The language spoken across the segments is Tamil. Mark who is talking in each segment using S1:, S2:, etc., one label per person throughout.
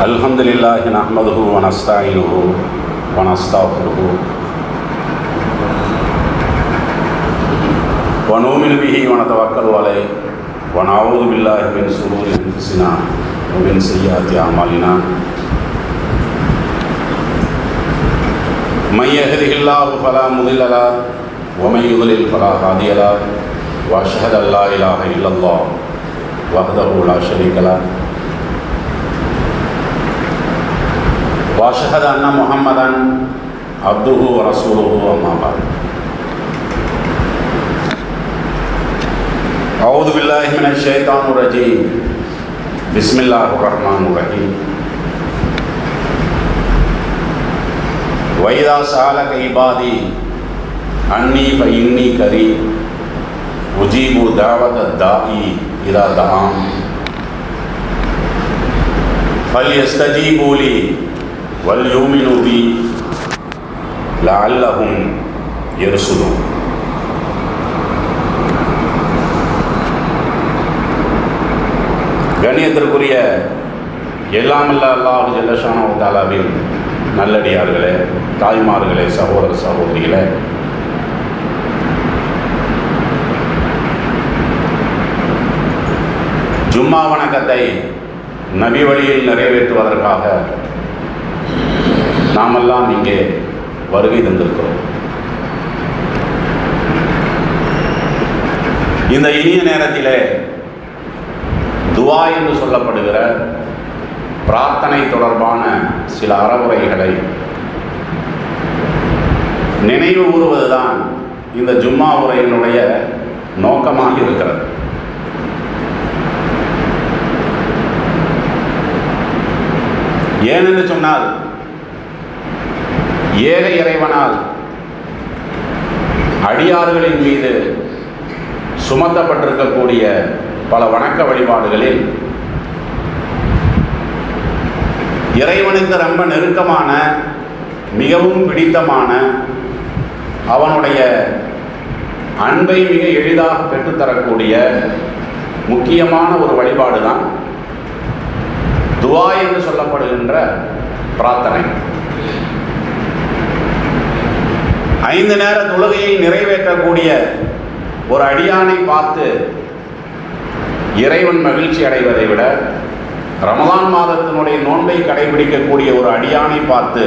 S1: அல்ஹம்துலில்லாஹி நஹ்மதுஹு வ நஸ்தஈனுஹு வ நஸ்தக்ஃபிருஹு வ நுமினு பிஹி வ நதவக்கலு அலைஹி வ நஊது பில்லாஹி மின் ஷுரூரி அன்ஃபுஸினா வ மின் ஸய்யிஆத்தி அமாலினா மன் யஹ்திஹில்லாஹு ஃபலா முதில்ல லஹு வ மன் யுضلل ஃபலா ஹாதிய லஹு வ அஷ்ஹது அன் லா இலாஹா இல்லல்லாஹ் வஹ்தஹு லா ஷரீக லஹு وأشهد أن محمدًا عبده ورسوله أما بعد أعوذ بالله من الشيطان الرجيم بسم الله الرحمن الرحيم وإذا سألك عبادي عني فإني قريب أجيب دعوة الداعي إذا دعان فليستجيبوا لي வல்யூமினு பி லஅல்லஹும் யர்ஷுதூன். கண்ணியத்திற்குரிய எல்லாமல்ல அல்லாஹ் ஜல்லஷானஹு வ தஆலாவின் நல்லடியார்களே, தாய்மார்களே, சகோதர சகோதரிகளே, ஜும்மா வணக்கத்தை நபி வழியில் நிறைவேற்றுவதற்காக நாமெல்லாம் இங்கே வருகை தந்திருக்கிறோம். இந்த இனிய நேரத்திலே துவா என்று சொல்லப்படுகிற பிரார்த்தனை தொடர்பான சில அறவுரைகளை நினைவு கூறுவதுதான் இந்த ஜும்மா உரையினுடைய நோக்கமாக இருக்கிறது. ஏனென்று சொன்னால், ஏக இறைவனால் அடியார்களின் மீது சுமத்தப்பட்டிருக்கக்கூடிய பல வணக்க வழிபாடுகளில் இறைவனுக்கு ரொம்ப நெருக்கமான, மிகவும் பிடித்தமான, அவனுடைய அன்பை மிக எளிதாக பெற்றுத்தரக்கூடிய முக்கியமான ஒரு வழிபாடு தான் துவா என்று சொல்லப்படுகின்ற பிரார்த்தனை. 5 நேர தொழுகையை நிறைவேற்றக்கூடிய ஒரு அடியானை பார்த்து இறைவன் மகிழ்ச்சி அடைவதை விட, ரமலான் மாதத்தினுடைய நோன்பை கடைபிடிக்கக்கூடிய ஒரு அடியானை பார்த்து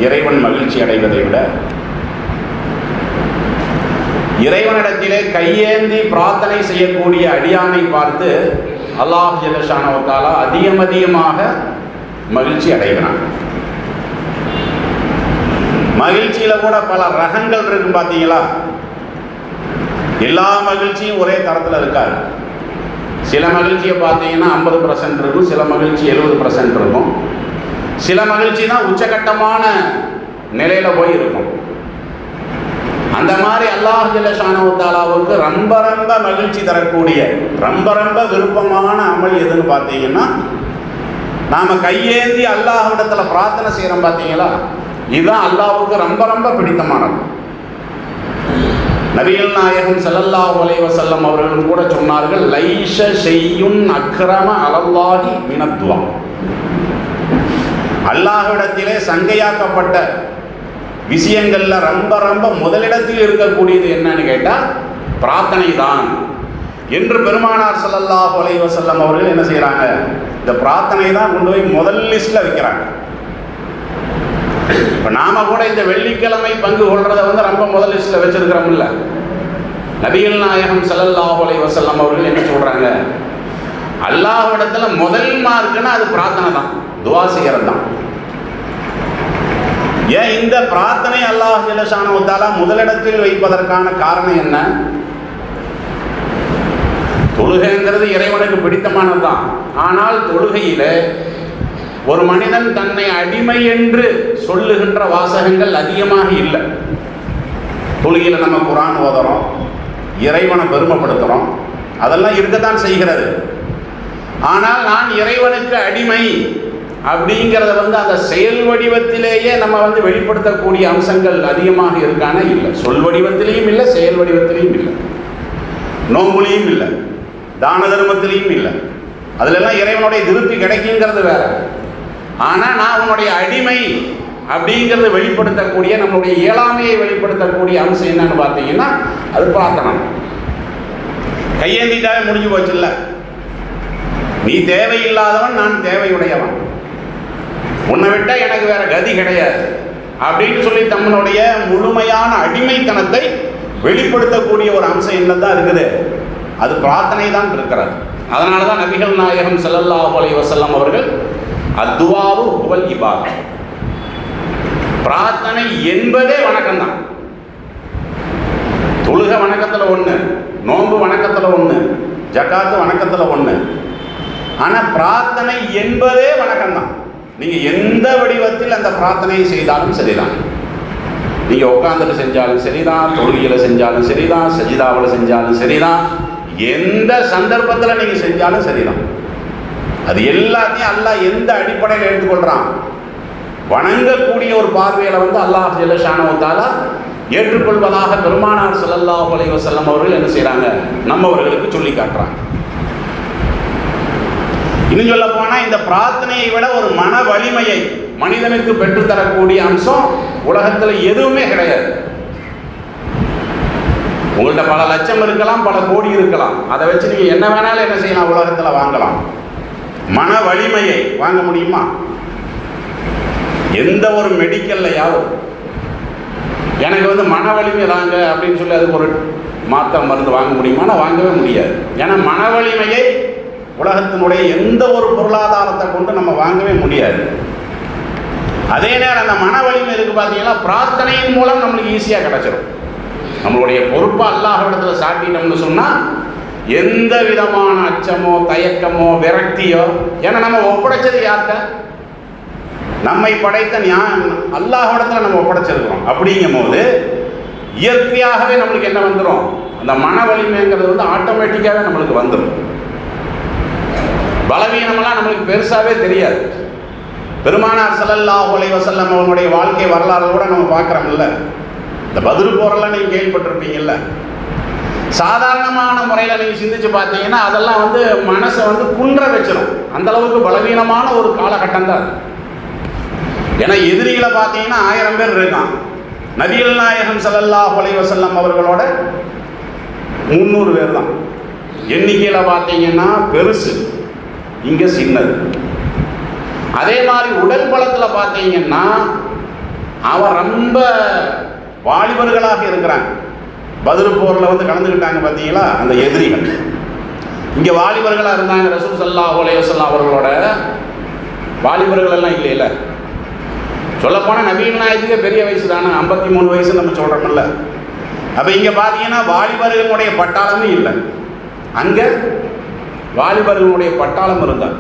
S1: இறைவன் மகிழ்ச்சி அடைவதை விட, இறைவனிடத்திலே கையேந்தி பிரார்த்தனை செய்யக்கூடிய அடியானை பார்த்து அல்லாஹ் ஜல்லஷானஹு வ தஆலா அதிகமாக மகிழ்ச்சி அடைகிறான். மகிழ்ச்சியில கூட பல ரகங்கள் இருக்கும். பார்த்தீங்களா? எல்லா மகிழ்ச்சியும் ஒரே தரத்தில் இருக்காது. சில மகிழ்ச்சியை பார்த்தீங்கன்னா 50% இருக்கும், சில மகிழ்ச்சி 70% இருக்கும், சில மகிழ்ச்சி தான் உச்சகட்டமான நிலையில போய் இருக்கும். அந்த மாதிரி அல்லாஹ் ஜல்லஷானஹு வ தஆலாவுக்கு ரொம்ப மகிழ்ச்சி தரக்கூடிய, ரொம்ப விருப்பமான அமல் எதுன்னு பார்த்தீங்கன்னா, நாம கையேந்தி அல்லாஹ்விடத்துல பிரார்த்தனை செய்யறோம். பார்த்தீங்களா? இதுதான் அல்லாஹ்வுக்கு ரொம்ப பிடித்தமானது. நபிகள் நாயகம் ஸல்லல்லாஹு அலைஹி வஸல்லம் அவர்களும் கூட சொன்னார்கள், லைஸ ஷையுன் அக்ரம அலல்லாஹி மினத் துஆ. அல்லாஹ்விடத்திலே சங்கையாக்கப்பட்ட விஷயங்கள்ல ரொம்ப முதலிடத்தில் இருக்கக்கூடியது என்னன்னு கேட்டா பிரார்த்தனை தான் என்று பெருமானார் ஸல்லல்லாஹு அலைஹி வஸல்லம் அவர்கள் என்ன செய்யறாங்க? இந்த பிரார்த்தனை தான் கொண்டு போய் முதல் லிஸ்ட்ல வைக்கிறாங்க. இப்போ நாம கூட இந்த வெள்ளிக்கிழமை பங்கு கொள்றதை ரொம்ப முதல் லிஸ்ட்ல வச்சிருக்கிறோம்ல. நபிகள் நாயகம் ஸல்லல்லாஹு அலைஹி வஸல்லம் அவர்கள் என்ன சொல்றாங்க? அல்லாஹ்விடத்துல முதல் மார்க்குன்னா அது பிரார்த்தனை தான், துஆ செய்யறது தான். ஏன் இந்த பிரார்த்தனை அல்லாஹ் ஜல்லஷானஹு வ தஆலா முதலிடத்தில் வைப்பதற்கான காரணம் என்ன? தொழுகைங்கிறது இறைவனுக்கு பிடித்தமானது தான். ஆனால் தொழுகையில ஒரு மனிதன் தன்னை அடிமை என்று சொல்லுகின்ற வாசகங்கள் அதிகமாக இல்லை. தொழுகையில நம்ம குர்ஆன் ஓதுறோம், இறைவனை பெருமைப்படுத்துறோம், அதெல்லாம் இருக்கத்தான் செய்கிறது. ஆனால் நான் இறைவனுக்கு அடிமை அப்படிங்கிறத அந்த செயல் வடிவத்திலேயே நம்ம வெளிப்படுத்தக்கூடிய அம்சங்கள் அதிகமாக இருக்கான இல்லை. சொல் வடிவத்திலையும் இல்லை, செயல் வடிவத்திலையும் இல்லை, நோம்புலையும் இல்லை. தான தர்மத்திலையும் இல்லை. அதுலெல்லாம் இறைவனுடைய திருப்தி கிடைக்குங்கிறது வேற. ஆனால் நான் உன்னுடைய அடிமை அப்படிங்கிறத வெளிப்படுத்தக்கூடிய, நம்மளுடைய இயலாமையை வெளிப்படுத்தக்கூடிய அம்சம் என்னன்னு பார்த்தீங்கன்னா அது பிரார்த்தனை. கையேந்திட்டாவே முடிஞ்சு போச்சு. இல்லை, நீ தேவையில்லாதவன், நான் தேவையுடையவன், உன்னை விட்டா எனக்கு வேற கதி கிடையாது அப்படின்னு சொல்லி தங்களுடைய முழுமையான அடிமைத்தனத்தை வெளிப்படுத்தக்கூடிய ஒரு அம்சம் என்னதான் இருக்குது, அது பிரார்த்தனை தான் இருக்கிறது. அதனால தான் நபிகள் நாயகம் ஸல்லல்லாஹு அலைஹி வஸல்லம் அவர்கள் அத்துவாவு ஹுவல் இபாதா, பிரார்த்தனை என்பதே வணக்கம் தான். தொழுக வணக்கத்தில் ஒன்று, நோன்பு வணக்கத்தில் ஒன்று, ஜகாத்து வணக்கத்தில் ஒன்று. ஆனால் பிரார்த்தனை என்பதே வணக்கம் தான். நீங்கள் எந்த வடிவத்தில் அந்த பிரார்த்தனையை செய்தாலும் சரிதான். நீங்கள் உட்காந்துட்டு செஞ்சாலும் சரிதான், தொழுகையில் செஞ்சாலும் சரிதான், சஜிதாவில் செஞ்சாலும் சரிதான், எந்த சந்தர்ப்பத்தில் நீங்கள் செஞ்சாலும் சரிதான். அது எல்லாத்தையும் அல்லாஹ் எந்த அடிப்படையில் எடுத்துக்கொள்கிறான், வணங்கக்கூடிய ஒரு பார்வையில் அல்லாஹ் ஜல்ல ஷானஹு தஆலா ஏற்றுக்கொள்வதாக பெருமானார் ஸல்லல்லாஹு அலைஹி வஸல்லம் அவர்கள் என்ன செய்கிறாங்க, நம்மவர்களுக்கு சொல்லி காட்டுறாங்க. இன்னும் சொல்ல போனால் இந்த பிரார்த்தனையை விட ஒரு மன வலிமையை மனிதனுக்கு பெற்றுத்தரக்கூடிய அம்சம் உலகத்தில் எதுவுமே கிடையாது. உங்கள்கிட்ட பல லட்சம் இருக்கலாம், பல கோடி இருக்கலாம், அதை வச்சு நீங்கள் என்ன வேணாலும் என்ன செய்யலாம், உலகத்தில் வாங்கலாம். மன வலிமையை வாங்க முடியுமா? எந்த ஒரு மெடிக்கல்லையாவது எனக்கு மன வலிமை தாங்க அப்படின்னு சொல்லி அதுக்கு ஒரு மாத்திரை மருந்து வாங்க முடியுமானா வாங்கவே முடியாது. ஏன்னா மன வலிமையை உலகத்தினுடைய எந்த ஒரு பொருளாதாரத்தை கொண்டு நம்ம வாங்கவே முடியாது. அதே நேரம் அந்த மன வலிமை இருக்கு பார்த்தீங்கன்னா, பிரார்த்தனையின் மூலம் நம்மளுக்கு ஈஸியாக கிடைச்சிடும். நம்மளுடைய பொறுப்பை அல்லாஹ்விடத்தில் சாட்டிட்டோம்னு சொன்னால் எந்த விதமான அச்சமோ தயக்கமோ விரக்தியோ, ஏன்னா நம்ம ஒப்படைச்சது யார்கிட்ட, நம்மை படைத்த அல்லாஹ்விடத்தில் நம்ம ஒப்படைச்சிருக்கிறோம். அப்படிங்கும் போது இயற்கையாகவே நம்மளுக்கு என்ன வந்துடும், அந்த மன வலிமைங்கிறது ஆட்டோமேட்டிக்காகவே நம்மளுக்கு வந்துடும். பலவீனமெல்லாம் நம்மளுக்கு பெருசாகவே தெரியாது. பெருமானார் ஸல்லல்லாஹு அலைஹி வஸல்லம் அவங்களுடைய வாழ்க்கை வரலாறு கூட நம்ம பார்க்குறோம்ல. இந்த பத்ர் போரெல்லாம் நீங்கள் கேள்விப்பட்டிருப்பீங்கல்ல. சாதாரணமான முறையில் நீங்கள் சிந்திச்சு பார்த்தீங்கன்னா அதெல்லாம் மனசை குன்ற வச்சிடும். அந்த அளவுக்கு பலவீனமான ஒரு காலகட்டம் தான் அது. ஏன்னா எதிரிகளை பார்த்தீங்கன்னா 1000 பேர் இருக்கான். நபிகள் நாயகம் ஸல்லல்லாஹு அலைஹி வஸல்லம் அவர்களோட 300 பேர் தான். எண்ணிக்கையில் பார்த்தீங்கன்னா பெருசு, இங்கே சின்னது. அதே மாதிரி உடல் பலத்தில் பார்த்தீங்கன்னா அவன் ரொம்ப வாலிபர்களாக இருக்கிறாங்க. பத்ர் போரில் கலந்துக்கிட்டாங்க பார்த்தீங்களா அந்த எதிரிகள். இங்கே வாலிபர்களாக இருந்தாங்க. ரசூல் ஸல்லல்லாஹு அலைஹி வஸல்லம் அவர்களோட வாலிபர்கள் எல்லாம் இல்லையில. சொல்லப்போனால் நபிகள் நாயகத்துக்கே பெரிய வயசு தானே, 53 வயசு நம்ம சொல்கிறோம்ல. அப்போ இங்கே பார்த்தீங்கன்னா வாலிபர்களுடைய பட்டாளமே இல்லை, அங்கே வாலிபர்களுடைய பட்டாளம் இருந்தார்.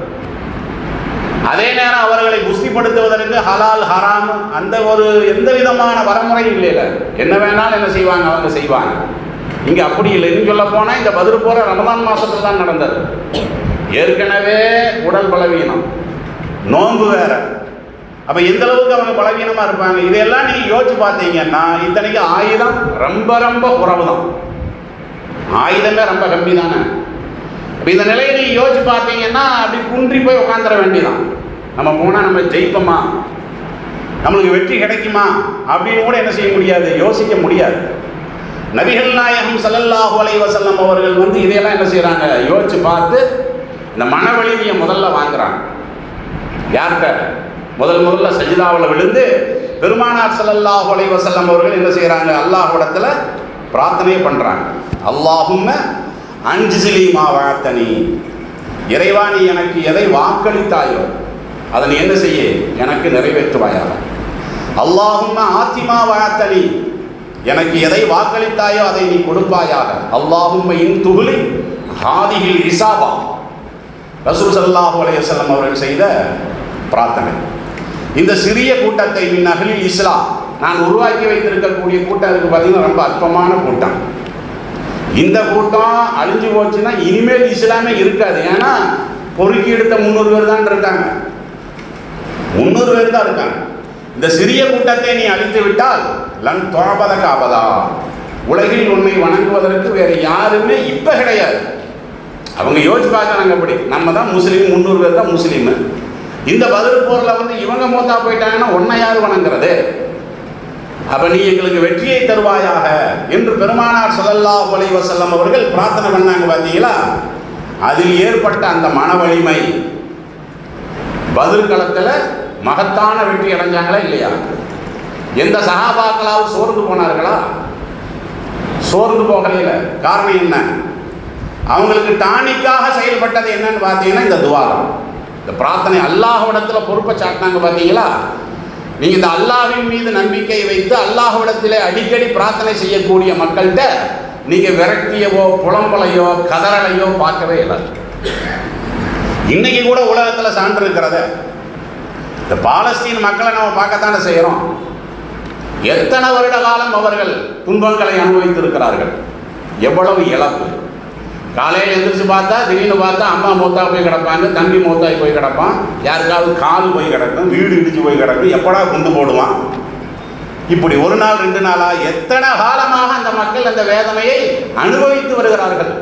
S1: அதே நேரம் அவர்களை புஷ்டிப்படுத்துவதற்கு ஹலால் ஹராம் அந்த ஒரு எந்த விதமான வரமுறையும் இல்லைல்ல. என்ன வேணாலும் என்ன செய்வாங்க, அவங்க செய்வாங்க. இங்கே அப்படி இல்லை. இன்னும் சொல்ல போனால் இந்த பத்ர் போற ரமதான் மாதத்தில் தான் நடந்தது. ஏற்கனவே உடல் பலவீனம், நோன்பு வேற. அப்போ எந்த அளவுக்கு அவங்க பலவீனமாக இருப்பாங்க. இதெல்லாம் நீங்கள் யோசிச்சு பார்த்தீங்கன்னா இத்தனைக்கு ஆயுதம் ரொம்ப ரொம்ப குறைவு தான். ஆயுதமே ரொம்ப கம்மி தானே. இப்போ இந்த நிலையை நீங்கள் யோசிச்சு பார்த்தீங்கன்னா அப்படி குன்றி போய் உட்காந்துட வேண்டியதான். நம்ம போனால் நம்ம ஜெயிப்போமா, நம்மளுக்கு வெற்றி கிடைக்குமா அப்படின்னு கூட என்ன செய்ய முடியாது, யோசிக்க முடியாது. நபிகள் நாயகம் ஸல்லல்லாஹு அலைஹி வஸல்லம் அவர்கள் இதையெல்லாம் என்ன செய்கிறாங்க, யோசிச்சு பார்த்து இந்த மன வலிமையை முதல்ல வாங்குறாங்க. யார்கிட்ட? முதல்ல சஜிதாவில் விழுந்து பெருமானார் ஸல்லல்லாஹு அலைஹி வஸல்லம் அவர்கள் என்ன செய்கிறாங்க, அல்லாஹ்விடத்தில் பிரார்த்தனை பண்ணுறாங்க. அல்லாஹும்ம அன்ஜிஸிலி மா வஅத்தனி, இறைவா நீ எனக்கு எதை வாக்களித்தாயோ அதை நீ என்ன செய்ய, எனக்கு நிறைவேற்றுவாயாக. அல்லாஹும்ம ஆத்திமா வஅத்தனி, எனக்கு எதை வாக்களித்தாயோ அதை நீ கொடுப்பாயாக. அல்லாஹும்ம இன் துஹ்லி ஹாதிஹில் இஸாபா, ரசூல் ஸல்லல்லாஹு அலைஹி வஸல்லம் அவர்கள் செய்த பிரார்த்தனை. இந்த சிறிய கூட்டத்தை மின் அஹ்லில் இஸ்லாம், நான் உருவாக்கி வைத்திருக்கக்கூடிய கூட்டம் அதுக்கு பார்த்தீங்கன்னா ரொம்ப அற்பமான கூட்டம். இந்த கூட்டம் அழிஞ்சு போச்சுன்னா இனிமேல் இஸ்லாமே இருக்காது. ஏன்னா பொறுக்கி எடுத்த 300 பேர் தான் இருக்காங்க, 300 பேர் தான் இருக்காங்க. இந்த சிறிய கூட்டத்தை நீ அழித்து விட்டால் லன் தொழபதக அபதா, உலகில் உன்னை வணங்குவதற்கு வேறு யாருமே இப்ப கிடையாது. அவங்க யோசிச்சு பார்க்குறாங்க. அப்படி நம்ம தான் முஸ்லீம், 300 பேர் தான் முஸ்லீம். இந்த பதில் போரில் வந்து இவங்க மூத்தா போயிட்டாங்கன்னா ஒன்றை யார் வணங்குறது? அப்போ நீ எங்களுக்கு வெற்றியை தருவாயாக என்று பெருமானார் ஸல்லல்லாஹு அலைஹி வஸல்லம் அவர்கள் பிரார்த்தனை பண்ணாங்க. பார்த்தீங்களா? அதில் ஏற்பட்ட அந்த மன வலிமை பதில் களத்தில் மகத்தான வெற்றி அடைஞ்சாங்களா இல்லையா? எந்த சஹாபாக்களாவது சோர்ந்து போனார்களா? சோர்ந்து போகல. காரணம் என்ன? அவங்களுக்கு டானிக்காக செயல்பட்டது என்னன்னு பார்த்தீங்கன்னா இந்த துவாரம், இந்த பிரார்த்தனை. அல்லாஹ்விடத்தில் பொறுப்பை சாட்டினாங்க. பார்த்தீங்களா? நீங்கள் இந்த அல்லாஹ்வின் மீது நம்பிக்கை வைத்து அல்லாஹ்விடத்திலே அடிக்கடி பிரார்த்தனை செய்யக்கூடிய மக்கள்கிட்ட நீங்கள் விரட்டியவோ புலம்பலையோ கதறலையோ பார்க்கவே இல்லை. இன்னைக்கு கூட உலகத்தில் சான்று இருக்கிறத இந்த பாலஸ்தீன் மக்களை நம்ம பார்க்கத்தானே செய்கிறோம். எத்தனை வருட காலம் அவர்கள் துன்பங்களை அனுபவித்திருக்கிறார்கள். எவ்வளவு இழப்பு. காலையில் எழுந்திரிச்சு பார்த்தா திடீர்னு பார்த்தா அம்மா மூத்தா போய் கிடப்பாங்க, தம்பி மூத்தாய் போய் கிடப்பான், யாருக்காவது கால் போய் கிடக்கும், வீடு இடிச்சு போய் கிடக்கும், எப்படா கொண்டு போடுவான். இப்படி ஒரு நாள் 2 நாளா எத்தனை காலமாக அந்த மக்கள் அந்த வேதனையை அனுபவித்து வருகிறார்கள்.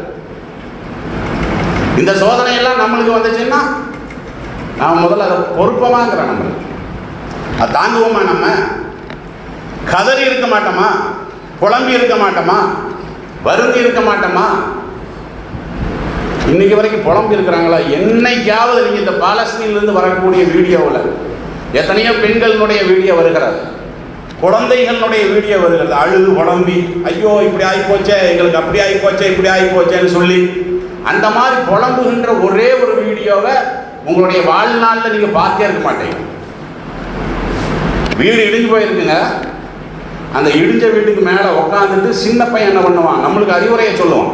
S1: இந்த சோதனையெல்லாம் நம்மளுக்கு வந்துச்சுன்னா நாம் முதல்ல அதை பொறுப்பமாங்கிறோம். நம்மளுக்கு அது தாங்குவோமா? நம்ம கதறி இருக்க மாட்டோமா? குழம்பி இருக்க மாட்டோமா? வருந்தி இருக்க மாட்டோமா? இன்னைக்கு வரைக்கும் புலம்பி இருக்கிறாங்களா? என்னைக்காவது நீங்கள் இந்த பாலஸ்தீனிலிருந்து வரக்கூடிய வீடியோவில் எத்தனையோ பெண்களுடைய வீடியோ வருகிறது, குழந்தைகளுடைய வீடியோ வருகிறது. அழுது புலம்பி, ஐயோ இப்படி ஆகிப்போச்சே, எங்களுக்கு அப்படி ஆகிப்போச்சே, இப்படி ஆகிப்போச்சேன்னு சொல்லி அந்த மாதிரி புலம்புகின்ற ஒரே ஒரு வீடியோவை உங்களுடைய வாழ்நாளில் நீங்கள் பார்த்தே இருக்க மாட்டீங்க. வீடு இடிஞ்சு போயிருக்குங்க. அந்த இடிஞ்ச வீட்டுக்கு மேலே உட்காந்துட்டு சின்ன பையன் என்ன பண்ணுவான்? நம்மளுக்கு அறிவுரையை சொல்லுவான்.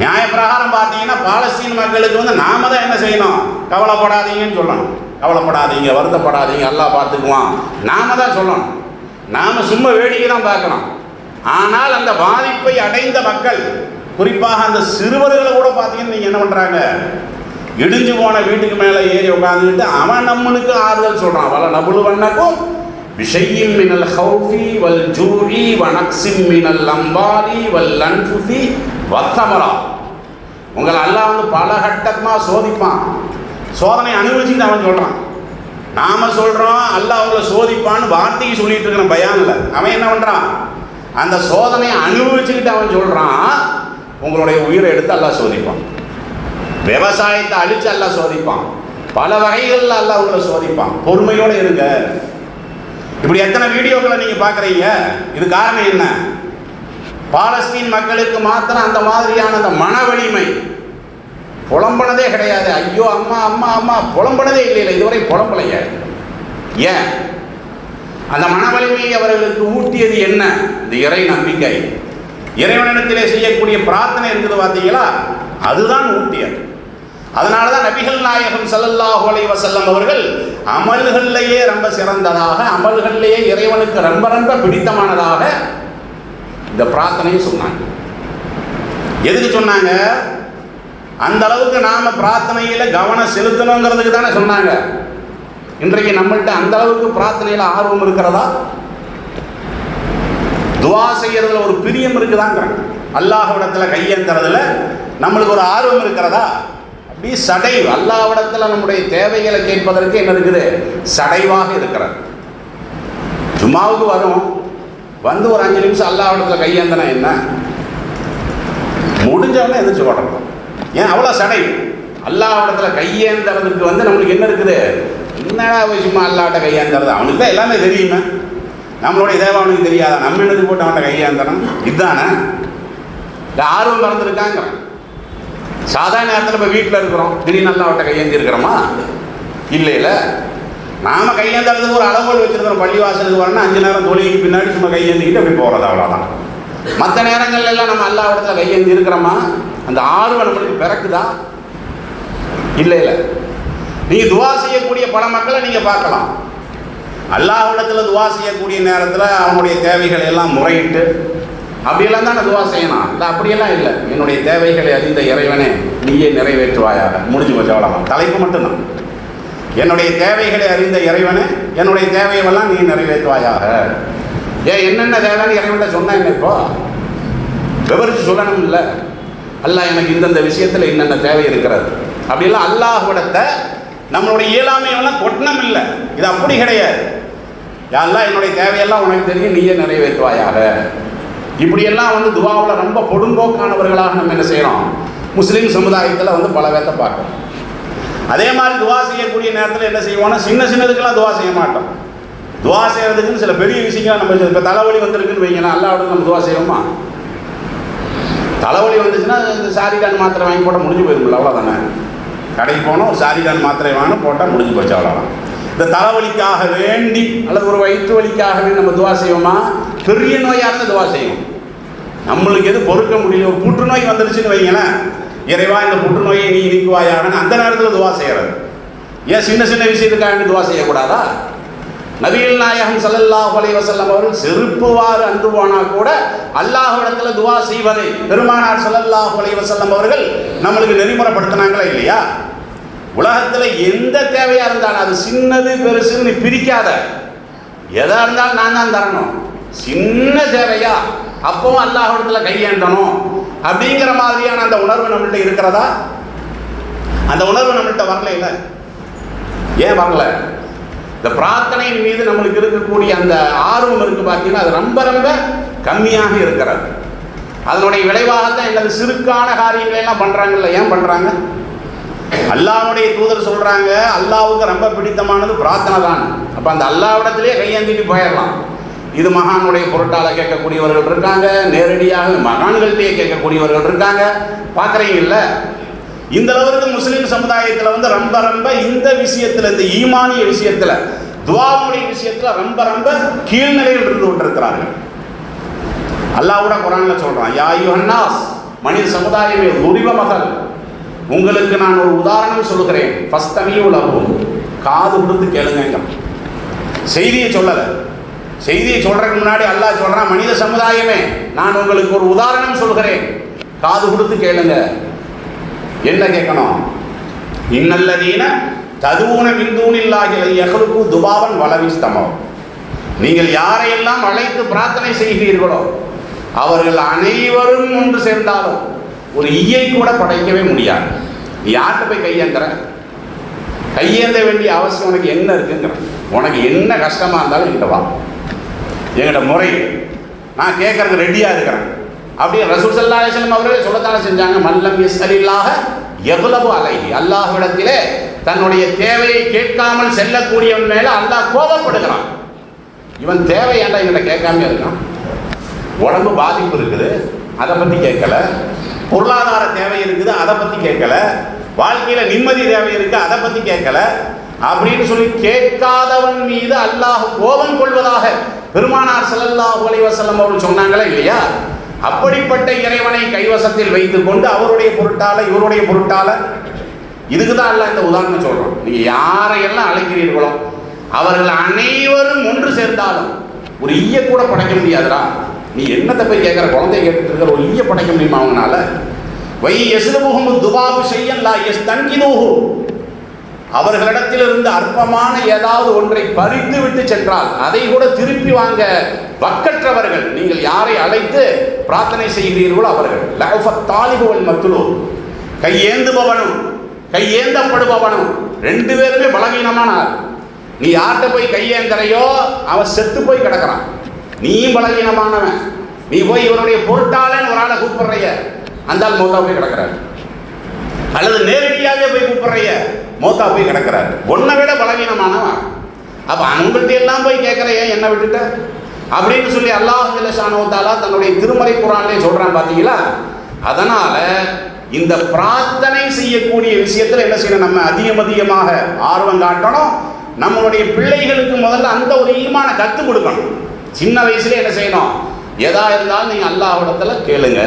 S1: நியாயப்பிரகாரம் பார்த்தீங்கன்னா பாலஸ்தீன் மக்களுக்கு வந்து நாம தான் என்ன செய்யணும்? கவலைப்படாதீங்கன்னு சொல்லணும். கவலைப்படாதீங்க, வருத்தப்படாதீங்க, அல்லாஹ் பார்த்துக்குவான், நாம தான் சொல்லணும். நாம் சும்மா வேடிக்கை தான் பார்க்கணும். ஆனால் அந்த பாதிப்பை அடைந்த மக்கள், குறிப்பாக அந்த சிறுவர்களை கூட பார்த்தீங்கன்னா நீங்கள் என்ன பண்ணுறாங்க? இடிஞ்சு போன வீட்டுக்கு மேலே ஏறி உட்காந்துக்கிட்டு அவன் நம்மளுக்கு ஆறுதல் சொல்கிறான். வல நபுலுவன்னக்கும் பிஷையின் மினல் ஹௌஃபி வல் ஜூஇ வ நக்ஸின் மினல் அம்வாலி வல் அன்ஃபுஸி வத்தமரா. உங்களை அல்லாஹ் வந்து பல கட்டமாக சோதிப்பான். சோதனை அனுபவிச்சுட்டு அவன் சொல்கிறான். நாம் சொல்கிறோம் அல்லாஹ் அவங்கள சோதிப்பான்னு வார்த்தைக்கு சொல்லிட்டு இருக்கிற பயானில். அவன் என்ன பண்ணுறான்? அந்த சோதனையை அனுபவிச்சுக்கிட்டு அவன் சொல்கிறான், உங்களுடைய உயிரை எடுத்து அல்லாஹ் சோதிப்பான், விவசாயத்தை அழித்து அல்லாஹ் சோதிப்பான், பல வகைகளில் அல்லாஹ் உங்களை சோதிப்பான். பொறுமையோடு இருங்க. இப்படி எத்தனை வீடியோக்களை நீங்கள் பார்க்குறீங்க. இது காரணம் என்ன? பாலஸ்தீன் மக்களுக்கு மாத்திரம் அந்த மாதிரியான அந்த மன வலிமை. புலம்பனதே கிடையாது. ஐயோ அம்மா அம்மா அம்மா புலம்பனதே இல்லை. இதுவரை புலம்பலைங்க. ஏன்? அந்த மன வலிமையை அவர்களுக்கு ஊட்டியது என்ன? இந்த இறை நம்பிக்கை, இறைவனிடத்திலே செய்யக்கூடிய பிரார்த்தனை இருக்குது பார்த்தீங்களா? அதுதான் ஊட்டியது. அதனால தான் நபிகள் நாயகம் ஸல்லல்லாஹு அலைஹி வஸல்லம் அவர்கள் அமல்களிலேயே ரொம்ப சிறந்ததாக, அமல்களிலேயே இறைவனுக்கு ரொம்ப ரொம்ப பிடித்தமானதாக இந்த பிரார்த்தனையை சொன்னாங்க. எதுக்கு சொன்னாங்க? அந்த அளவுக்கு நாம பிரார்த்தனையில் கவனம் செலுத்தணுங்கிறதுக்கு தானே சொன்னாங்க. இன்றைக்கு நம்மள்கிட்ட அந்த அளவுக்கு பிரார்த்தனையில் ஆர்வம் இருக்கிறதா? துவா செய்யறதுல ஒரு பிரியம் இருக்குதாங்கிறாங்க. அல்லாஹ்விடத்தில் கையேந்துறதுல நம்மளுக்கு ஒரு ஆர்வம் இருக்கிறதா? அப்படி சடைவு. அல்லாஹ்விடத்தில் நம்முடைய தேவைகளை கேட்பதற்கு என்ன இருக்குது? சடைவாக இருக்கிறது. ஜும்மாவுக்கு வரும், வந்து ஒரு 5 நிமிஷம் அல்லாஹ்விடத்தில் கையேந்தனா என்ன? முடிஞ்சவொடனே எதிர்த்து ஓடணும். ஏன் அவ்வளோ சடைவு? அல்லாஹ்விடத்தில் கையேந்துறதுக்கு வந்து நம்மளுக்கு என்ன இருக்குது? என்னடா சும்மா அல்லாஹ்ட்ட கையேந்துறது? அவனுக்கு தான் எல்லாமே தெரியுமே. நம்மளுடைய தேவை அவனுக்கு தெரியாதா? நம்ம என்னது போட்டு அவன்கிட்ட கையேந்தணும்? இதுதானே இந்த ஆர்வம் மறந்துருக்காங்க. சாதாரண நேரத்தில் இப்போ வீட்டில் இருக்கிறோம், திடீர்னு அல்லாஹ்ட்ட கையேந்தி இருக்கிறோமா? இல்லை இல்லை. நாம் கையேந்துறதுக்கு ஒரு அளவுகள் வச்சுருக்கிறோம். பள்ளிவாசலுக்கு வரணும், 5 நேரம் தொழுகைக்கு பின்னாடி சும்மா கையேந்திக்கிட்டு அப்படி போகிறது, அவ்வளோதான். மற்ற நேரங்கள்லாம் நம்ம அல்லாஹ்விடத்தில் கையேந்தி இருக்கிறோமா? அந்த ஆர்வம் நம்மளுக்கு பிறக்குதா? இல்லை இல்லை. நீங்கள் துவா செய்யக்கூடிய பல மக்களை நீங்கள் பார்க்கலாம். அல்லாஹ்விடத்தில் துவா செய்யக்கூடிய நேரத்தில் அவனுடைய தேவைகளை எல்லாம் முறையிட்டு அப்படியெல்லாம் தான் துவா செய்யணும். இல்லை அப்படியெல்லாம் இல்லை. என்னுடைய தேவைகளை அறிந்த இறைவனே நீயே நிறைவேற்றுவாயாக. முடிஞ்சு போச்சு, அவ்வளோதான். தலைப்பு மட்டும்தான். என்னுடைய தேவைகளை அறிந்த இறைவனே என்னுடைய தேவையெல்லாம் நீ நிறைவேற்றுவாயாக. ஏன் என்னென்ன தேவைன்னு இறைவன்கிட்ட சொன்னேன். என்ன இப்போ விவரித்து சொல்லணும் இல்லை? அல்லாஹ் எனக்கு இந்தந்த விஷயத்தில் என்னென்ன தேவை இருக்கிறது அப்படிலாம் அல்லாஹ்விடத்தை நம்மளுடைய இயலாமையெல்லாம் கொட்டணம் இல்லை. இது அப்படி கிடையாது. யாரெல்லாம் என்னுடைய தேவையெல்லாம் உனக்கு தெரியும், நீயே நிறைவேற்றுவாயாக. இப்படியெல்லாம் வந்து துவாவில் ரொம்ப பொடும்போக்கானவர்களாக நம்ம என்ன செய்கிறோம், முஸ்லீம் சமுதாயத்தில் வந்து பல பேர்த்த பார்க்கணும். அதே மாதிரி துவா செய்யக்கூடிய நேரத்தில் என்ன செய்வோம்னா, சின்ன சின்னதுக்கெல்லாம் துவா செய்ய மாட்டோம். துவா செய்கிறதுக்குன்னு சில பெரிய விஷயங்கள் நம்ம இப்போ தலைவலி வந்துருக்குன்னு வைங்கன்னா அல்லாஹ்விட நம்ம துவா செய்வோமா? தலைவலி வந்துச்சுன்னா இந்த சாரிடான் மாத்திரை வாங்கி போட்டால் முடிஞ்சு போயிருமில்ல, அவ்வளோதானே. கடைக்கு போனால் ஒரு சாரிடான் மாத்திரை வாங்கினா போட்டால் முடிஞ்சு போச்சு, அவ்வளோதான். இந்த தலைவலிக்காக வேண்டி அல்லது ஒரு வயிற்று வலிக்காக வேண்டி நம்ம துவா செய்வோமா? பெரிய நோயாக இருந்தால் துவா செய்வோம். நம்மளுக்கு எது பொறுக்க முடியல, ஒரு புற்றுநோய் வந்துருச்சுன்னு வைங்களேன், இறைவா இந்த புற்றுநோயை நீ நீக்குவாயாகன்னு அந்த நேரத்தில் துவா செய்கிறது. ஏன் சின்ன சின்ன விஷயத்துக்காக துவா செய்யக்கூடாதா? நபிகள் நாயகம் ஸல்லல்லாஹு அலைஹி வஸல்லம் அவர்கள் செருப்புவாறு அன்று போனால் கூட அல்லாஹ்விடத்தில் துவா செய்வதை பெருமானார் ஸல்லல்லாஹு அலைஹி வஸல்லம் அவர்கள் நம்மளுக்கு நெறிமுறைப்படுத்தினாங்களா இல்லையா? உலகத்தில் எந்த தேவையாக இருந்தாலும் அது சின்னது பெருசுன்னு நீ பிரிக்காத, எதாக இருந்தாலும் நான் தான் தரணும். சின்ன தேவையா அப்பவும் அல்லாஹ்விடத்தில் கையேண்டணும் அப்படிங்கிற மாதிரியான அந்த உணர்வு நம்மள்கிட்ட இருக்கிறதா? அந்த உணர்வு நம்மள்கிட்ட வரல. இல்லை, ஏன் வரல? இந்த பிரார்த்தனையின் மீது நம்மளுக்கு இருக்கக்கூடிய அந்த ஆர்வம் இருக்கு பார்த்தீங்கன்னா, அது ரொம்ப ரொம்ப கம்மியாக இருக்கிறது. அதனுடைய விளைவாகத்தான் எங்களது சிறுக்கான காரியங்களை எல்லாம் பண்றாங்கல்ல. ஏன் பண்றாங்க? அல்லாஹ்வுடைய தூதர் சொல்றாங்க, அல்லாஹ்வுக்கு ரொம்ப பிடித்தமானது பிரார்த்தனை தான். அப்ப அந்த அல்லாஹ்விடத்திலே கையேந்திட்டு போயிடலாம். இது மகானுடைய பொருட்டால கேட்கக்கூடியவர்கள் இருக்காங்க, நேரடியாக மகான்கள்கிட்டயே கேட்கக்கூடியவர்கள் இருக்காங்க. பார்க்குறீங்கல்ல, இந்த அளவுக்கு முஸ்லீம் சமுதாயத்தில் வந்து ரொம்ப ரொம்ப இந்த விஷயத்தில், இந்த ஈமானிய விஷயத்தில், துஆவுடைய விஷயத்தில் ரொம்ப ரொம்ப கீழ்நிலையில் இருந்து கொண்டிருக்கிறார்கள். அல்லாஹ்வுட குர்ஆன்ல சொல்றான், யா அய்யுஹன்னாஸ், மனித சமுதாயமே, துரிப மதல், உங்களுக்கு நான் ஒரு உதாரணம் சொல்லுகிறேன், ஃபஸ்தமியூ லஹு, காது கொடுத்து கேளுங்க. செய்தியை சொல்லலை, செய்தியை சொல்றதுக்கு முன்னாடி அல்லாஹ் சொல்றான், மனித சமுதாயமே நான் உங்களுக்கு ஒரு உதாரணம் சொல்கிறேன், காது கொடுத்து கேளுங்க. என்ன கேட்கணும்? இன்னல்லதீன ததுவுன மின் தூனில்லாஹி லா யஹ்லுகு துபாவன் வலவிஸ்தமோ, நீங்கள் யாரையெல்லாம் அழைத்து பிரார்த்தனை செய்கிறீர்களோ அவர்கள் அனைவரும் ஒன்று சேர்ந்தாலும் ஒரு ஈயை கூட படைக்கவே முடியாது. நீ யார்கிட்ட போய் கையேந்திர? கையேந்த வேண்டிய அவசியம் உனக்கு என்ன இருக்குங்கிற? உனக்கு என்ன கஷ்டமா இருந்தாலும் என்கிட்ட வா, என்கிட்ட முறை, நான் கேட்கறதுக்கு ரெடியா இருக்கிறேன். அப்படியே ரசூல் ஸல்லல்லாஹு அலைஹி வஸல்லம் அவர்களே சொல்லத்தானே செஞ்சாங்க, மல்லம் யஸ்அலில்லாஹ யக்லபு அலைஹி, அல்லாஹ்விடத்திலே தன்னுடைய தேவையை கேட்காமல் செல்லக்கூடியவன் மேல அல்லாஹ் கோபப்படுகிறான். இவன் தேவை ஏன்டா என்கிட்ட கேட்காம இருக்கான்? உடம்பு பாதிப்பு இருக்குது, அதை பற்றி கேட்கல. பொருளாதார தேவை இருக்குது, அதை பற்றி கேட்கல. வாழ்க்கையில் நிம்மதி தேவை இருக்குது, அதை பற்றி கேட்கல. அப்படின்னு சொல்லி கேட்காதவன் மீது அல்லாஹ் கோபம் கொள்வதாக பெருமானார் ஸல்லல்லாஹு அலைஹி வஸல்லம் அவர்கள் சொன்னாங்களா இல்லையா? அப்படிப்பட்ட இறைவனை கைவசத்தில் வைத்துக் கொண்டு அவருடைய பொருட்டால இவருடைய பொருட்டால, இதுக்கு தான் அல்லாஹ் இந்த உதாரணம் சொல்றோம். நீங்க யாரையெல்லாம் அழைக்கிறீர்களோ அவர்கள் அனைவரும் ஒன்று சேர்ந்தாலும் ஒரு ஈய கூட படைக்க முடியாதுடா. நீ என்னத்தை போய் கேட்குற? குழந்தைய கேட்டுட்டு இருக்கிற ஒரு ஈய படைக்க முடியுமா அவங்களால? வை யஸ்லுபுஹும் துபாபு ஷையன் லா யஸ்தன்கிதுஹு, அவர்களிடத்திலிருந்து அற்பமான ஏதாவது ஒன்றை பறித்து விட்டு சென்றால் அதை கூட திருப்பி வாங்க வக்கற்றவர்கள். நீங்கள் யாரை அழைத்து பிரார்த்தனை செய்கிறீர்களோ அவர்கள். லஅஃபத் தாலிபு வல் மத்லூப், கையேந்துபவனும் கையேந்தப்படுபவனும் ரெண்டு பேருமே பலவீனமான ஆள். நீ யார்கிட்ட போய் கையேந்தரையோ அவன் செத்து போய் கிடக்கிறான். நீயும் பலவீனமானவன். நீ போய் இவனுடைய பொருட்டாளன்னு ஒரு ஆளை கூப்பிடுறைய, அந்த ஆள் மௌத்தா போய் கிடக்கிறார். அல்லது நேரடியாகவே போய் கூப்பிடுறைய, மௌத்தா போய் கிடக்கிறார். உன்னை விட பலவீனமானவன். அப்ப அவங்கள்ட்ட எல்லாம் போய் கேட்கறைய, என்ன விட்டுட்ட அப்படின்னு சொல்லி அல்லாஹ் ஜல்ல ஷானஹு தஆலா தன்னுடைய திருமறை குர்ஆனிலே சொல்றான். பாத்தீங்களா? அதனால இந்த பிரார்த்தனை செய்யக்கூடிய விஷயத்துல என்ன செய்யணும்? நம்ம அதிகமாக ஆர்வம் காட்டணும். நம்மளுடைய பிள்ளைகளுக்கு முதல்ல அந்த ஒரு ஈமான கற்றுக் கொடுக்கணும். சின்ன வயசுல என்ன செய்யணும்? எதா இருந்தாலும் நீங்க அல்லாஹ்விடத்துல கேளுங்க,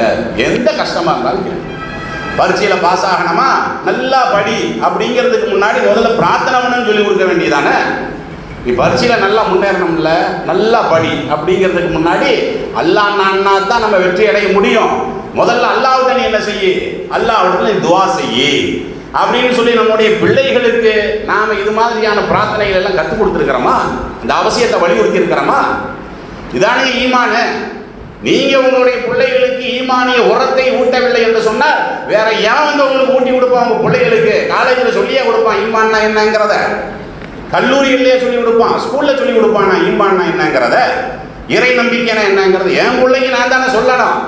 S1: எந்த கஷ்டமா இருந்தாலும் கேளுங்க. பரீட்சையில் பாஸ் ஆகணுமா, நல்லா படி அப்படிங்கிறதுக்கு முன்னாடி முதல்ல பிரார்த்தனை பண்ணணும்னு சொல்லி கொடுக்க வேண்டியதானே? நீ பரீட்சையில் நல்லா முன்னேறணும்ல, நல்லா படி அப்படிங்கிறதுக்கு முன்னாடி அல்லாஹ் நான்னா தான் நம்ம வெற்றி அடைய முடியும். முதல்ல அல்லாஹ்விட்ட நீ என்ன செய்யி? அல்லாஹ்விட்ட நீ துஆ செய்யி அப்படின்னு சொல்லி நம்முடைய பிள்ளைகளுக்கு நாம இது மாதிரியான பிரார்த்தனைகள் எல்லாம் கற்றுக் கொடுத்துருக்கிறோமா? இந்த அவசியத்தை வலியுறுத்தி இருக்கிறோமா? இதானே ஈமான். நீங்க உங்களுடைய பிள்ளைகளுக்கு ஈமானிய உரத்தை ஊட்டவில்லை என்று சொன்னால் வேற எவன் வந்து உங்களுக்கு ஊட்டி கொடுப்பான்? உங்க பிள்ளைகளுக்கு காலேஜில் சொல்லியே கொடுப்பான் ஈமான்னா என்னங்கிறத, கல்லூரிகளிலேயே சொல்லி கொடுப்பான், ஸ்கூல்ல சொல்லி கொடுப்பான் ஈமான்னா என்னங்கிறத, இறை நம்பிக்கைனா என்னங்கிறது. என் பிள்ளைங்க நான் தானே சொல்லணும்.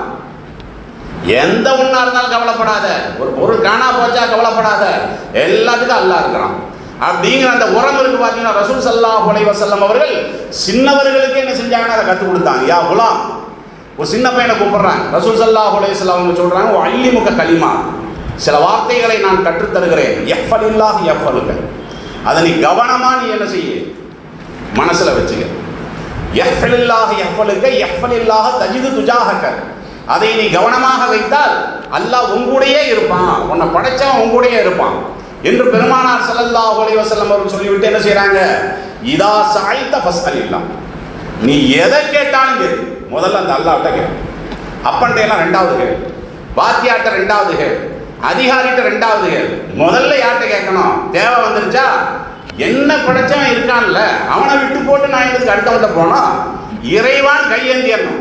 S1: எந்த ஒன்றா இருந்தாலும் கவலைப்படாத, ஒரு பொருள் காணா போச்சா கவலைப்படாத, எல்லாத்துக்கும் அல்லாஹ் இருக்கிறான் அப்படிங்கிற அந்த உரம் இருக்கு. பார்த்தீங்கன்னா ரசூல் ஸல்லல்லாஹு அலைஹி வஸல்லம் அவர்கள் சின்னவர்களுக்கு என்ன செஞ்சாங்கன்னா அதை கற்றுக் கொடுத்தாங்க. யா குலாம், ஒரு சின்ன பையனை கூப்பிடுறாங்க. ரசூல் ஸல்லல்லாஹு அலைஹி வஸல்லம் அவங்க சொல்றாங்க, அல்லிமுக கலிமா, சில வார்த்தைகளை நான் கற்றுத் தருகிறேன். யஃபலில்லாஹ் யஃபலுக, அதை நீ கவனமா நீ என்ன செய்ய, மனசுல வச்சுக்க. யஃபலில்லாஹ் யஃபலுக யஃபலில்லாஹ் தஜிது துஜாஹக, அதை நீ கவனமாக வைத்தால் அல்லாஹ் உங்களுடையே இருப்பான், உன்னை படைச்சவன் உங்களுடையே இருப்பான் என்று பெருமானார் ஸல்லல்லாஹு அலைஹி வஸல்லம் அவர்கள் சொல்லிவிட்டு என்ன செய்றாங்க, இதா சஅல்த ஃபஸ்அலில்லாஹ், நீ எதை கேட்டாலும் கேளு, முதல்ல அந்த அல்லாஹ்ட்ட கேளு. அப்பன்டையெல்லாம் ரெண்டாவது கேளு, பாத்தியாட்ட ரெண்டாவது கேளு, அதிகாரிட்ட ரெண்டாவது கேளு. முதல்ல யார்கிட்ட கேட்கணும்? தேவை வந்துருச்சா என்ன படைச்சவன் இருக்கான்ல அவனை விட்டு போட்டு நான் எதுக்கு அடுத்தவன்ட்ட போனோம்? இறைவான் கையேந்தியணும்.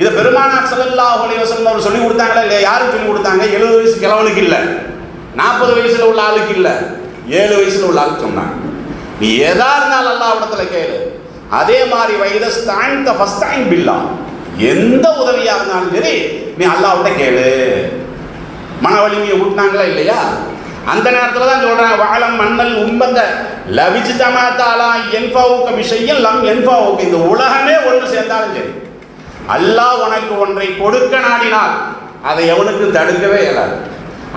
S1: இதை பெருமானார் ஸல்லல்லாஹு அலைஹி வஸல்லம் அவர் சொல்லி கொடுத்தாங்களா இல்லையா? யாருக்கு சொல்லி கொடுத்தாங்க? 70 வயசு கிழவனுக்கு இல்லை, 40 வயசுல உள்ள ஆளுக்கு இல்லை, 7 வயசுல உள்ள ஆளுக்கு சொன்னாங்க. நீ எதா இருந்தாலும் அல்லாஹ்விடத்துல கேளு. அதே மாதிரி வைதஸ்தான்த ஃபஸ்தைன் பில்லாஹ், எந்த உதவியா இருந்தாலும் சரி நீ அல்லாஹ்விட்ட கேளு. மன வலிமையை ஊட்டினாங்களா இல்லையா? அந்த நேரத்தில் தான் சொல்றாங்க, வாழம் மன்னல் உம்பந்த லவிஜ்தமாதா என்ஃபாவுக்க விஷயம் லம் என்ஃபாவுக்க, இந்த உலகமே ஒன்று சேர்ந்தாலும் சரி அல்லாஹ் உனக்கு ஒன்றை கொடுக்க நாடினால் அதை எவனுக்கு தடுக்கவே இயலாது.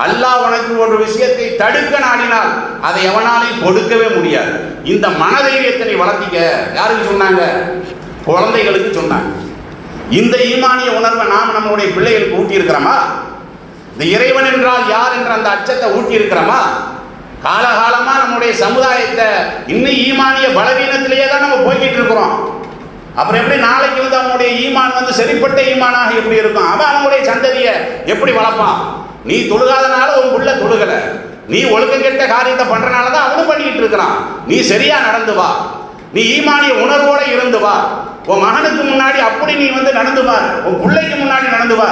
S1: அல்லாஹ் உனக்கு ஒரு விஷயத்தை தடுக்க நாடினால் அதை எவனாலையும் கொடுக்கவே முடியாது. இந்த மனதைரியத்தை வளர்த்திக்க. யாருக்கு சொன்னாங்க? குழந்தைகளுக்கு சொன்னாங்க. இந்த ஈமானிய உணர்வை நாம் நம்மளுடைய பிள்ளைகளுக்கு ஊட்டி இருக்கிறோமா? இந்த இறைவன் என்றால் யார் என்ற அந்த அச்சத்தை ஊட்டி இருக்கிறோமா? காலகாலமா நம்முடைய சமுதாயத்தை இன்னும் ஈமானிய பலவீனத்திலேயே தான் நம்ம போய்கிட்டு இருக்கிறோம். அப்புறம் எப்படி நாளைக்கு வந்து அவனுடைய ஈமான் வந்து சரிப்பட்ட ஈமானாக எப்படி இருக்கும்? அவன் அவனுடைய சந்ததியை எப்படி வளர்ப்பான்? நீ தொழுகாதனால உன் புள்ள தொழுகல, நீ ஒழுக்கம் கெட்ட காரியத்தை பண்றனால தான் அவனும் பண்ணிட்டு இருக்கிறான். நீ சரியா நடந்து வா, நீ ஈமானிய உணர்வோட இருந்து வா. உன் மகனுக்கு முன்னாடி அப்படி நீ வந்து நடந்து வா, உன் பிள்ளைக்கு முன்னாடி நடந்து வா.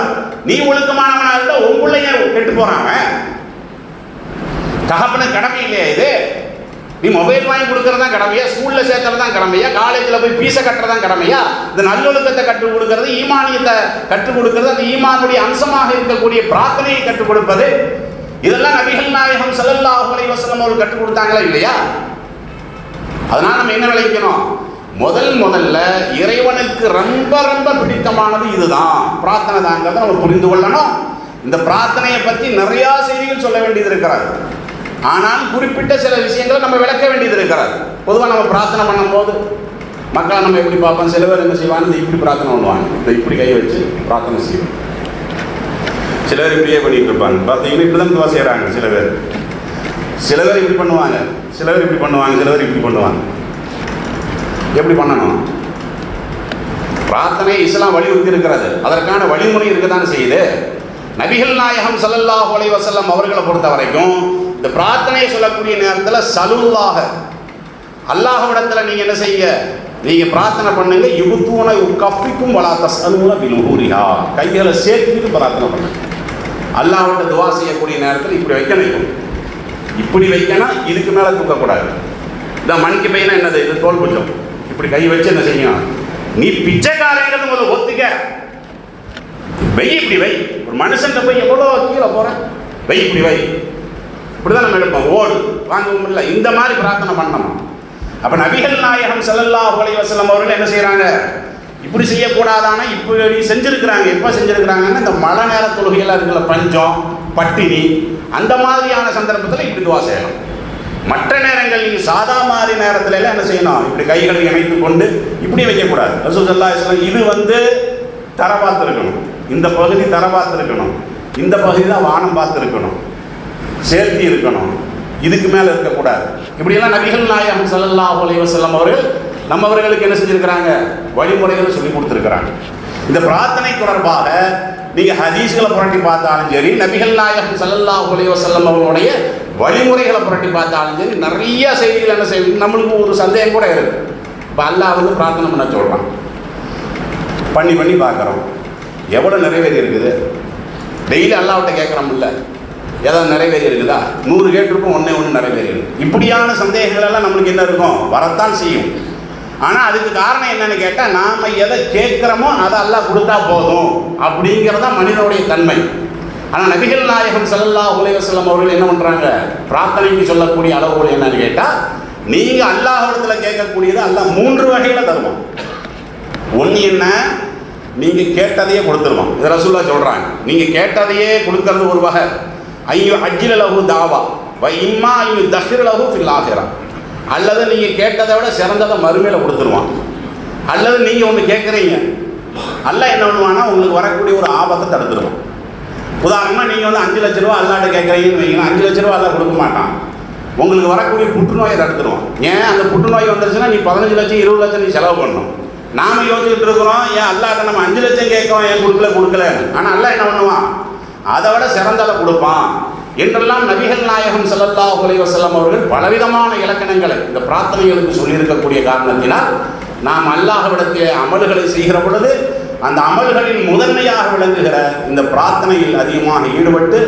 S1: நீ ஒழுக்கமானவனா இருந்தா உன் பிள்ளைங்க கெட்டு போறாங்க. தகப்பனுக்கு கடமை இல்லையா இது? நீ மொபைல் வாங்கி கொடுக்கறதா கடமையா? ஸ்கூல்ல சேர்க்கறதா கடமையா? காலேஜில் போய் பீஸை கட்டுறதா கடமையா? இந்த நல்லொழுக்கத்தை கற்றுக் கொடுக்கறது, ஈமானியத்தை கற்றுக் கொடுக்கறது, அந்த ஈமானுடைய அம்சமாக இருக்கக்கூடிய பிரார்த்தனையை கற்றுக் கொடுப்பது, இதெல்லாம் நபிகள் நாயகம் ஸல்லல்லாஹு அலைஹி வஸல்லம் அவர்கள் கற்றுக் கொடுத்தாங்களா இல்லையா? அதனால நம்ம என்ன விளைவிக்கணும்? முதல்ல இறைவனுக்கு ரொம்ப ரொம்ப பிடித்தமானது இதுதான், பிரார்த்தனை தாங்கிறத நம்ம புரிந்து கொள்ளணும். இந்த பிரார்த்தனையை பற்றி நிறைய செய்திகள் சொல்ல வேண்டியது இருக்கிறார். ஆனால் குறிப்பிட்ட சில விஷயங்களை நம்ம விளக்க வேண்டியது இருக்கிறார். பொதுவாக நம்ம பிரார்த்தனை பண்ணும்போது மக்களை நம்ம எப்படி பார்ப்போம்? சில பேர் என்ன செய்வாங்க, இப்படி பிரார்த்தனை பண்ணுவாங்க, இந்த இப்படி கை வச்சு பிரார்த்தனை செய்வாங்க. சில பேர் இப்படியே பண்ணிட்டு இருப்பாங்க. பார்த்தீங்கன்னா இப்படி தான் துவா செய்கிறாங்க. சில பேர் இப்படி பண்ணுவாங்க, சில பேர் இப்படி பண்ணுவாங்க, சில பேர் இப்படி பண்ணுவாங்க. எப்படி பண்ணணும்? பிரார்த்தனை இஸ்லாம் வலியுறுத்தி இருக்கிறது, அதற்கான வழிமுறை இருக்கதானே செய்யுது. நபிகள் நாயகம் ஸல்லல்லாஹு அலைஹி வஸல்லம் அவர்களை பொறுத்த வரைக்கும் இந்த பிரார்த்தனையை சொல்லக்கூடிய நேரத்தில் சலுல்லாக அல்லாஹ்விடத்தில் நீங்கள் என்ன செய்ய, நீங்கள் பிரார்த்தனை பண்ணுங்க. யுபுத்தூன கஃபிக்கும் வலா தஸ்அலூன பில்ஹூரிஹா, கைகளை சேர்த்துக்கிட்டு பிரார்த்தனை பண்ணுங்க. அல்லாஹ்விட்ட துவா செய்யக்கூடிய நேரத்தில் இப்படி வைக்கணும், இப்படி வைக்கணும், இதுக்கு மேலே தூக்கக்கூடாது. இந்த மணிக்கு பையனா என்னது, இது தோல் புஜம், இப்படி கை வச்சு என்ன செய்யணும்? நீ பிச்சைக்காரங்கிறது முதல்ல ஒத்துக்க, வை, இப்படி வை. ஒரு மனுஷன் போய் எவ்வளோ கீழே போற, வை, இப்படி வை. இப்படிதான் நம்ம எடுப்போம், ஓடு வாங்கவும் இல்லை. இந்த மாதிரி பிரார்த்தனை பண்ணணும். அப்ப நபிகள் நாயகம் ஸல்லல்லாஹு அலைஹி வஸல்லம் அவர்கள் என்ன செய்யறாங்க? இப்படி செய்யக்கூடாதானா இப்படி செஞ்சிருக்கிறாங்க. எப்ப செஞ்சிருக்கிறாங்கன்னா இந்த மழை நேர தொழுகையெல்லாம் இருக்குல்ல, பஞ்சம் பட்டினி அந்த மாதிரியான சந்தர்ப்பத்தில் இப்படி துவா செய்யணும். மற்ற நேரங்கள் நீங்கள் சாதா மாதிரி நேரத்துல எல்லாம் என்ன செய்யணும்? இப்படி கைகளை இணைத்து கொண்டு இப்படி வைக்கக்கூடாது. ரசூல் ஸல்லல்லாஹு அலைஹி வஸல்லம் இது வந்து தர பார்த்துருக்கணும், இந்த பகுதி தர பார்த்துருக்கணும், இந்த பகுதி தான் வானம் பார்த்துருக்கணும், சேர்த்தி இருக்கணும், இதுக்கு மேலே இருக்கக்கூடாது. இப்படியெல்லாம் நபிகள் நாயகம் ஸல்லல்லாஹு அலைஹி வஸல்லம் அவர்கள் நம்மவர்களுக்கு என்ன செஞ்சிருக்கிறாங்க? வழிமுறைகளை சொல்லி கொடுத்துருக்கிறாங்க. இந்த பிரார்த்தனை தொடர்பாக நீங்கள் ஹதீஸ்களை புரட்டி பார்த்தாலும் சரி, நபிகள் நாயகம் ஸல்லல்லாஹு அலைஹி வஸல்லம் அவர்களுடைய வழிமுறைகளை புரட்டி பார்த்தாலும் சரி, நிறைய செய்திகள் என்ன செய்யும். நம்மளுக்கு ஒரு சந்தேகம் கூட இருக்கு. இப்போ அல்லாஹ் வந்து பிரார்த்தனை பண்ண சொல்கிறான், பண்ணி பார்க்குறோம். எவ்வளோ நிறைவேறி இருக்குது? டெய்லி அல்லாஹ்விட்ட கேட்குறோம்ல, ஏதாவது நிறைவேறி இருக்குதா? 100 கேட்டிருப்போம், ஒன்று நிறைவேறி இருக்கு. இப்படியான சந்தேகங்கள் எல்லாம் நம்மளுக்கு என்ன இருக்கும்? வரத்தான் செய்யும். ஆனால் அதுக்கு காரணம் என்னன்னு கேட்டால், நாம் எதை கேட்குறோமோ அதை அல்லாஹ் கொடுத்தா போதும் அப்படிங்கிறதான் மனிதனுடைய தன்மை. ஆனால் நபிகள் நாயகம் ஸல்லல்லாஹு அலைஹி வஸல்லம் அவர்கள் என்ன பண்ணுறாங்க? பிரார்த்தனைக்கு சொல்லக்கூடிய அளவுகள் என்னன்னு கேட்டால், நீங்கள் அல்லாஹ்விடத்தில் கேட்கக்கூடியது அல்லாஹ் 3 வகையில் தருவோம். ஒன்று என்ன? நீங்கள் கேட்டதையே கொடுத்துருவோம். இது ரசூலுல்லாஹ் சொல்கிறாங்க. நீங்கள் கேட்டதையே கொடுக்கறது ஒரு வகை. ஐயோ அஜ்ஜில லஹு தாவா வ இம்மா ஐயோ தஹ்ர லஹு ஃபில் ஆஹிரா. அல்லது நீங்கள் கேட்டதை விட சிறந்ததை மறுமையில் கொடுத்துருவான். அல்லது நீங்கள் ஒன்று கேட்குறீங்க, அல்லாஹ் என்ன பண்ணுவான்னா உங்களுக்கு வரக்கூடிய ஒரு ஆபத்தை தடுத்துருவான். உதாரணமாக நீங்கள் வந்து 5 லட்ச ரூபா அல்லாட்ட கேட்குறீங்கன்னு வைங்க, 5 லட்ச ரூபா அல்லாஹ் கொடுக்க மாட்டான். உங்களுக்கு வரக்கூடிய புற்றுநோயை தடுத்துருவான். ஏன்? அந்த புற்றுநோய் வந்துருச்சுன்னா நீ 15 லட்சம் 20 லட்சம் நீ செலவு பண்ணணும். நாம் யோசிச்சுட்டு இருக்கிறோம், ஏன் அல்லாட்ட நம்ம 5 லட்சம் கேட்குறோம், ஏன் கொடுக்கல. ஆனால் அல்லாஹ் என்ன பண்ணுவான்? அதை விட சிறந்ததை கொடுப்பான் என்றெல்லாம் நபிகள் நாயகம் ஸல்லல்லாஹு அலைஹி வஸல்லம் அவர்கள் பலவிதமான இலக்கணங்களை இந்த பிரார்த்தனைகளுக்கு சொல்லியிருக்கக்கூடிய காரணத்தினால் நாம் அல்லாஹ்விடத்திலே அமல்களை செய்கிற பொழுது அந்த அமல்களின் முதன்மையாக விளங்குகிற இந்த பிரார்த்தனையில் அதிகமாக ஈடுபட்டு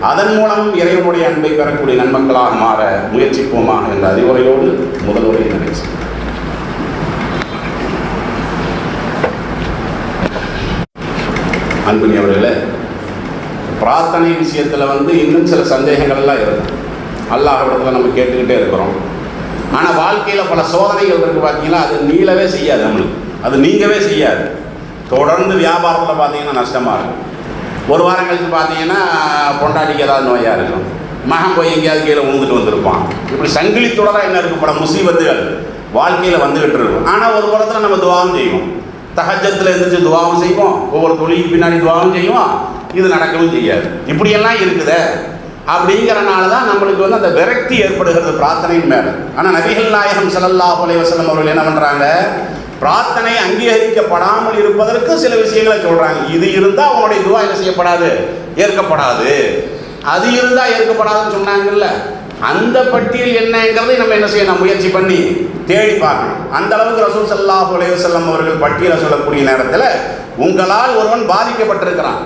S1: அதன் மூலம் இறைவனுடைய அன்பை பெறக்கூடிய நன்மக்களாக மாற முயற்சிப்போமாக என்ற அறிவுரையோடு முதல் உரையை நிறைவு. அன்புனியவர்களே, பிரார்த்தனை விஷயத்தில் வந்து இன்னும் சில சந்தேகங்கள்லாம் இருக்கும். அல்லாஹ்விடத்தில் நம்ம கேட்டுக்கிட்டே இருக்கிறோம். ஆனால் வாழ்க்கையில் பல சோதனைகள் இருக்குது. பார்த்தீங்கன்னா அது நீளவே செய்யாது, நம்மளுக்கு அது நீங்கவே செய்யாது. தொடர்ந்து வியாபாரத்தில் பார்த்தீங்கன்னா நஷ்டமாக இருக்கும். ஒரு வாரம் கழித்து பார்த்தீங்கன்னா பொண்டாட்டிக்கு ஏதாவது நோயாக இருக்கும், மகன் போய் எங்கேயாவது கீழே விழுந்துட்டு வந்திருப்பான். இப்படி சங்கிலி தொடராக என்ன இருக்கும்? பல முசீபத்துகள் வாழ்க்கையில் வந்துக்கிட்டு இருக்கும். ஆனால் ஒரு புறத்தில் நம்ம துவாவும் செய்வோம், தஹஜ்ஜத்தில் இருந்துச்சு துவாவும் செய்வோம், ஒவ்வொரு தொழிலுக்கு பின்னாடி துவாவும் செய்வோம், இது நடக்கவும் செய்யாது. இப்படியெல்லாம் இருக்குதே அப்படிங்கிறனால தான் நம்மளுக்கு வந்து அந்த விரக்தி ஏற்படுகிறது பிரார்த்தனையின் மேலே. ஆனால் நபிகள் நாயகம் ஸல்லல்லாஹு அலைஹி வஸல்லம் அவர்கள் என்ன பண்ணுறாங்க? பிரார்த்தனை அங்கீகரிக்கப்படாமல் இருப்பதற்கு சில விஷயங்களை சொல்கிறாங்க. இது இருந்தால் அவனுடைய துவா என்ன செய்யப்படாது? ஏற்கப்படாது. அது இருந்தால் ஏற்கப்படாதுன்னு சொன்னாங்கல்ல, அந்த பட்டியல் என்னங்கிறதை நம்ம என்ன செய்யணும்? முயற்சி பண்ணி தேடி பார்க்கணும். அந்த அளவுக்கு ரசூல் ஸல்லல்லாஹு அலைஹி வஸல்லம் அவர்கள் பட்டியலை சொல்லக்கூடிய நேரத்தில், உங்களால் ஒருவன் பாதிக்கப்பட்டிருக்கிறான்,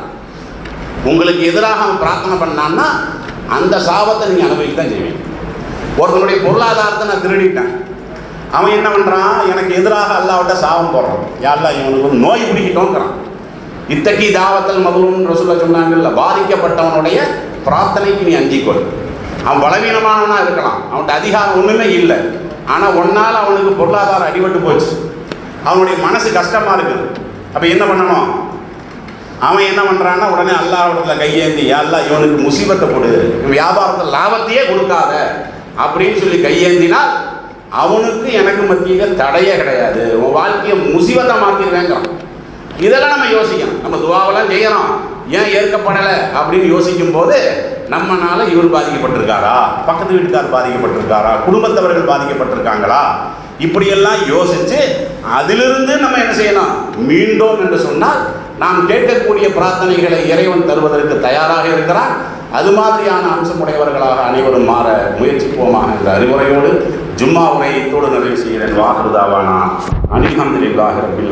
S1: உங்களுக்கு எதிராக அவன் பிரார்த்தனை பண்ணான்னா அந்த சாபத்தை நீங்கள் அனுபவிக்க தான் செய்வீங்க. ஒருவனுடைய பொருளாதாரத்தை நான் திருடிட்டேன், அவன் என்ன பண்ணுறான்? எனக்கு எதிராக அல்லாஹ்விட்ட சாபம் போடுறான். யாரெல்லாம் இவனுக்கு ஒரு நோய் பிடிக்கிட்டோங்கிறான். இத்தகி தாவத்தல் மதுலும் ரசூலுல்லாஹ் சொன்னாங்கல்ல, பாதிக்கப்பட்டவனுடைய பிரார்த்தனைக்கு நீ அஞ்சிக்கொள். அவன் பலவீனமானவனாக இருக்கலாம், அவன்கிட்ட அதிகாரம் ஒன்றுமே இல்லை, ஆனால் ஒன்றால் அவனுக்கு பொருளாதாரம் அடிபட்டு போச்சு, அவனுடைய மனசு கஷ்டமாக இருக்குது. அப்போ என்ன பண்ணணும்? அவன் என்ன பண்ணுறான்னா உடனே அல்லாஹ்விடத்தில் கையேந்தி, அல்லாஹ் இவனுக்கு முசீபத்தை கொடு, வியாபாரத்தில் லாபத்தையே கொடுக்காத அப்படின்னு சொல்லி கையேந்தினால் அவனுக்கு எனக்கு மத்தியில் தடையே கிடையாது, உன் வாழ்க்கையை முசீபத்தை மாற்றிடுவேங்கிறான். இதெல்லாம் நம்ம யோசிக்கணும். நம்ம துவாவெல்லாம் செய்யறோம், ஏன் ஏற்கப்படலை அப்படின்னு யோசிக்கும் போது நம்மனால இவர் பாதிக்கப்பட்டிருக்காரா, பக்கத்து வீட்டுக்கார் பாதிக்கப்பட்டிருக்காரா, குடும்பத்தவர்கள் பாதிக்கப்பட்டிருக்காங்களா, இப்படியெல்லாம் யோசித்து அதிலிருந்து நம்ம என்ன செய்யணும்? மீண்டும் என்று சொன்னால் நாம் கேட்கக்கூடிய பிரார்த்தனைகளை இறைவன் தருவதற்கு தயாராக இருக்கிறான். அது மாதிரியான அம்சமுடையவர்களாக அனைவரும் மாற முயற்சிப்போமாக என்ற அறிவுரையோடு ஜும்மா உரையை தோடு நிறைவு செய்கிறேன். வாஹிரு தாவானா அல்ஹம்துலில்லாஹி ரப்பில் ஆலமீன்.